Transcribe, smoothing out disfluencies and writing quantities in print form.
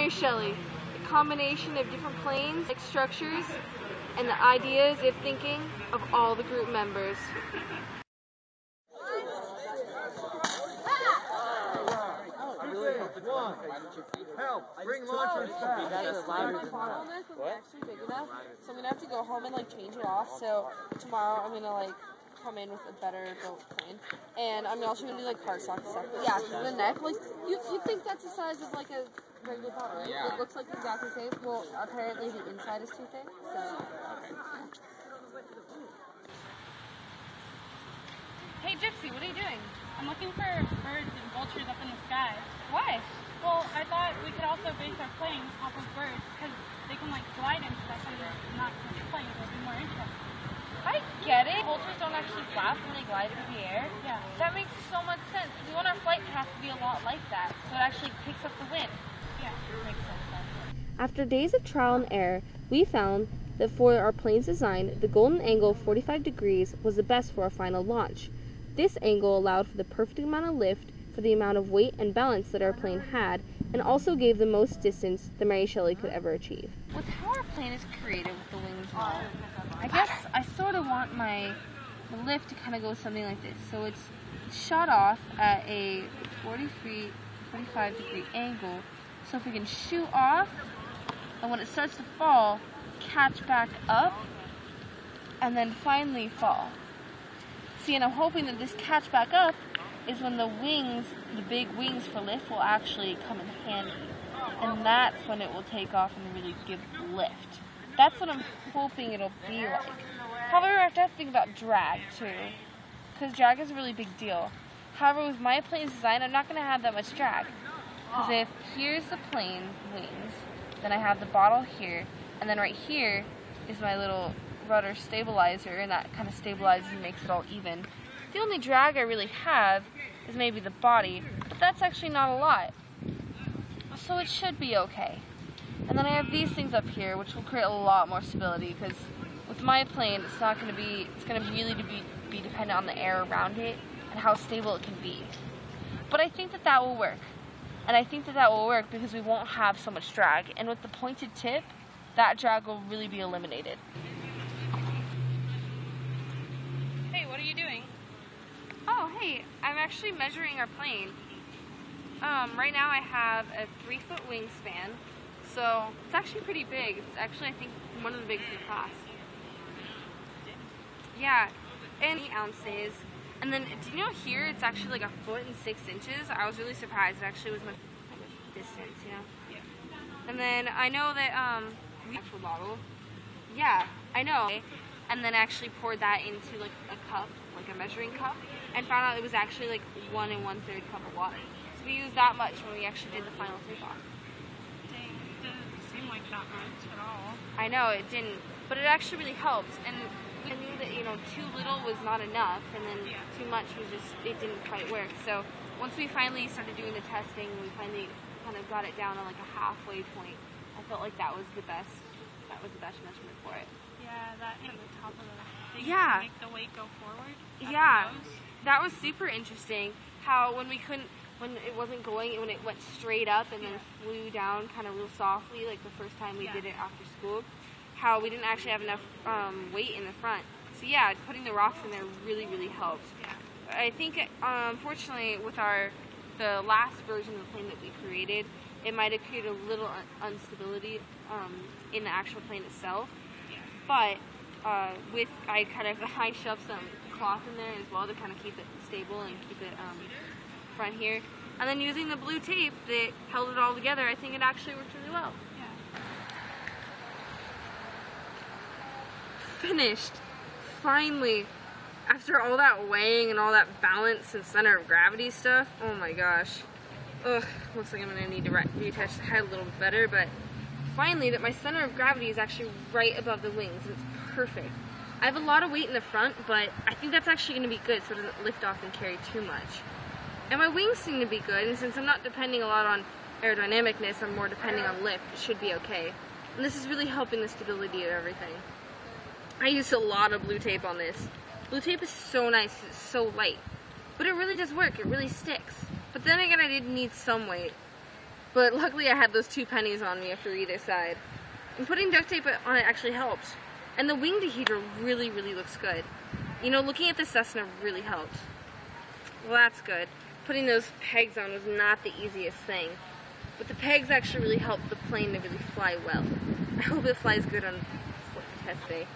Mary Shelley, a combination of different planes, like structures, and the ideas of thinking of all the group members. Help! Bring launchers back. What? Actually big enough, so I'm gonna have to go home and like change it off. So tomorrow I'm gonna like come in with a better boat plane, and I'm also gonna do like card stock and stuff. But yeah, because the neck, like you think that's the size of like a regular bottle, right? Yeah. It looks like exactly the same. Well, apparently the inside is too thin. So. Hey Gypsy, what are you doing? I'm looking for birds and vultures up in the sky. Why? Well, I thought we could also base our planes off of birds because they can like glide and stuff and not just planes. It'll be more interesting. I get it. Vultures don't actually flap when they glide through the air. Yeah. That makes so much sense. We want our flight path to be a lot like that, so it actually picks up the wind. Yeah, it makes sense. After days of trial and error, we found that for our plane's design, the golden angle of 45 degrees was the best for our final launch. This angle allowed for the perfect amount of lift for the amount of weight and balance that our plane had, and also gave the most distance that Mary Shelley could ever achieve. With how our plane is created with the wings and all, I guess I sort of want my lift to kind of go something like this. So it's shot off at a 45 degree angle. So if we can shoot off, and when it starts to fall, catch back up, and then finally fall. See, and I'm hoping that this catch back up is when the wings, the big wings for lift, will actually come in handy. And that's when it will take off and really give lift. That's what I'm hoping it'll be like. However, I have to think about drag too, because drag is a really big deal. However, with my plane's design, I'm not going to have that much drag. Because if here's the plane wings, then I have the bottle here, and then right here is my little rudder stabilizer, and that kind of stabilizes and makes it all even. The only drag I really have is maybe the body, but that's actually not a lot. So it should be okay. And then I have these things up here, which will create a lot more stability, because with my plane, it's not going to be, it's going to really be dependent on the air around it and how stable it can be. But I think that that will work. And I think that that will work because we won't have so much drag. And with the pointed tip, that drag will really be eliminated. Hey, what are you doing? Oh, hey, I'm actually measuring our plane. Right now I have a 3-foot wingspan, so it's actually pretty big. It's actually, I think, one of the biggest in class. Yeah, and 8 ounces. And then, do you know here it's actually like 1 foot and 6 inches? I was really surprised. It actually was my kind of distance, you know? Yeah. And then I know that, the actual bottle. Yeah, I know. And then actually poured that into like a cup, like a measuring cup, and found out it was actually like 1 1/3 cup of water. So we used that much when we actually did the final takeoff. Dang, it doesn't seem like that much at all. I know, it didn't, but it actually really helped. And I knew that, you know, too little was not enough, and then too much was just, it didn't quite work. So once we finally started doing the testing, we finally kind of got it down on like a halfway point. I felt like that was the best measurement for it. Yeah, that in the top of the thing Yeah. to make the weight go forward. Yeah, that was super interesting. How when it wasn't going, when it went straight up and then flew down kind of real softly, like the first time we did it after school, how we didn't actually have enough weight in the front. So yeah, putting the rocks in there really, really helped. I think, unfortunately, with the last version of the plane that we created, it might have created a little instability in the actual plane itself. But I shoved some cloth in there as well to kind of keep it stable and keep it front here. And then using the blue tape that held it all together, I think it actually worked really well. Finished. Finally. After all that weighing and all that balance and center of gravity stuff, oh my gosh. Ugh, looks like I'm going to need to reattach the head a little bit better, but finally that my center of gravity is actually right above the wings, and it's perfect. I have a lot of weight in the front, but I think that's actually going to be good so it doesn't lift off and carry too much. And my wings seem to be good, and since I'm not depending a lot on aerodynamicness, I'm more depending on lift, it should be okay. And this is really helping the stability of everything. I used a lot of blue tape on this. Blue tape is so nice, it's so light. But it really does work, it really sticks. But then again, I did need some weight. But luckily I had those 2 pennies on me for either side. And putting duct tape on it actually helped. And the wing deheater really, really looks good. You know, looking at the Cessna really helped. Well, that's good. Putting those pegs on was not the easiest thing. But the pegs actually really helped the plane to really fly well. I hope it flies good on test day.